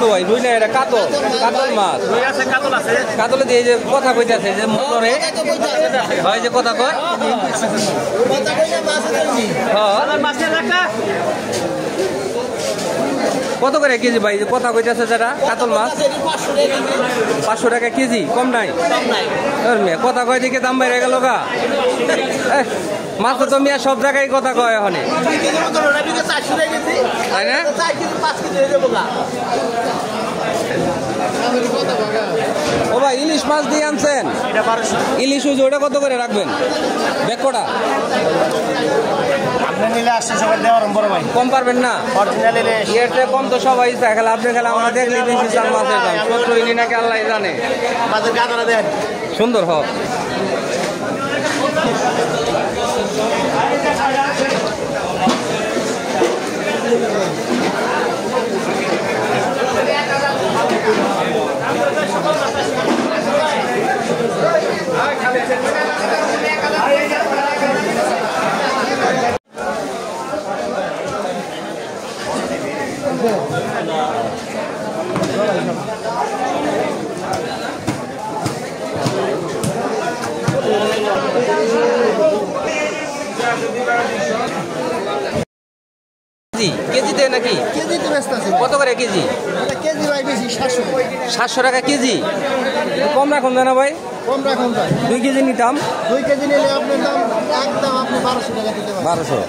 তো ভাই, রুই না, এটা কাতল, কাতল মাছ। কাতলে দিয়ে যে কথা কইতেছে যে মোটরে হয় যে কথা কয়। কত করে কেজি ভাই কথা কইতেছে যারা কাতল মাছ? 500 টাকা কেজি, কম নাই? কথা কয় দিকে দাম বাইরে গেল গা। মাছ তো মিয়া সব জায়গায় কথা কয় এখন, তাই না? ও ভাই, ইলিশ মাছ দিয়ে আনছেন? ইলিশ ওইটা কত করে রাখবেন? বেকোটা কম পারবেন না? এর কম তো সবাই চায়, খেলা আপনি খেলা আমরা দেখলে বেশি চাল মাছের দাম। সত্তর ইনি নাকি আল্লাহ জানে। সুন্দর হোক। কেজিতে নাকি? কত করে কেজি? 700 টাকা কেজি। কম রাখুন না ভাই? 2 কেজি নিতাম। 2 কেজি নিলে আপনার দাম একদম আপনি 1200 টাকা দিতে পারবেন। 1200।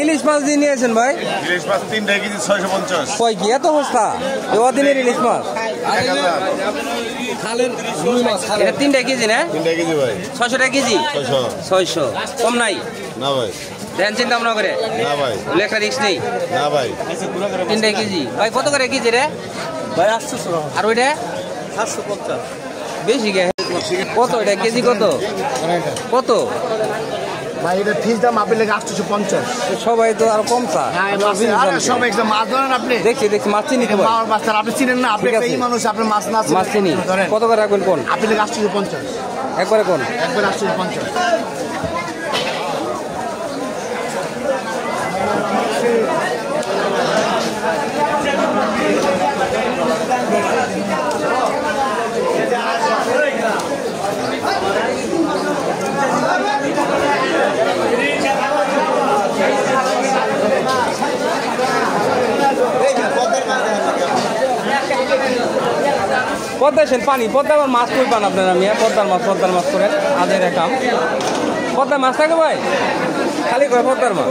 ইলিশ মাছ দিয়ে নিয়েছেন ভাই? ইলিশ মাছ 3 কেজি 650। কয় কি এত সস্তা? দিনের ইলিশ মাছ 3 কেজি না? 3 কেজি ভাই 600 টাকা কেজি। 600 কম নাই? না ভাই। দেন চিন্তা ভাবনা করে? না ভাই। লেখা রিক্স নেই? না ভাই। 3 কেজি ভাই কত করে কেজি রে ভাই? 800। আর ওইটা 750। বেশি গে। কত এটা কেজি? কত কত ভাই এটা ফিস দাম আপনি লেগে 850। সবাই তো আর কম চা। সব একদম মাছ ধরেন আপনি? দেখছি মাছ চিনি তো ভাই। মাছ আপনি চিনেন না? আপনি এই মানুষ, আপনি মাছ না মাছ চিনি। কত করে রাখবেন কোন? আপনি লেগে 850। একবারে কোন? একবারে 850। পদ্মা সেন পানি, পদ্মা মাছ কই পান আপনারা? মিয়া পদ্মার মাছ করেন আদের একাম। পদ্মার মাছ থাকে ভাই? খালি করে পদ্মার মাছ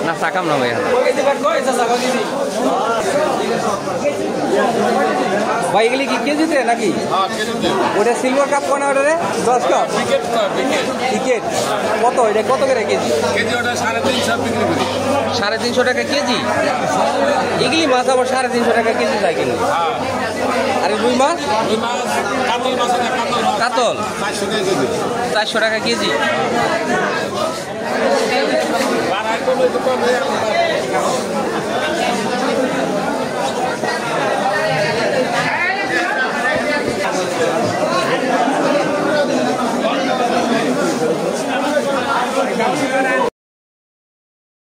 না? সাকাম না ভাই। ভাই এগুলি কি কেজিতে নাকি? ওটা সিলভার কাপ কোন অর্ডারে? 10 কাপ টিকেট। কত এটা? কত করে কেজি? 350 টাকা কেজি। এগুলি মাছ আবার 350 টাকা কেজি যায় কিনা? আরে রুই মাছ? কাতল 400 টাকা কেজি।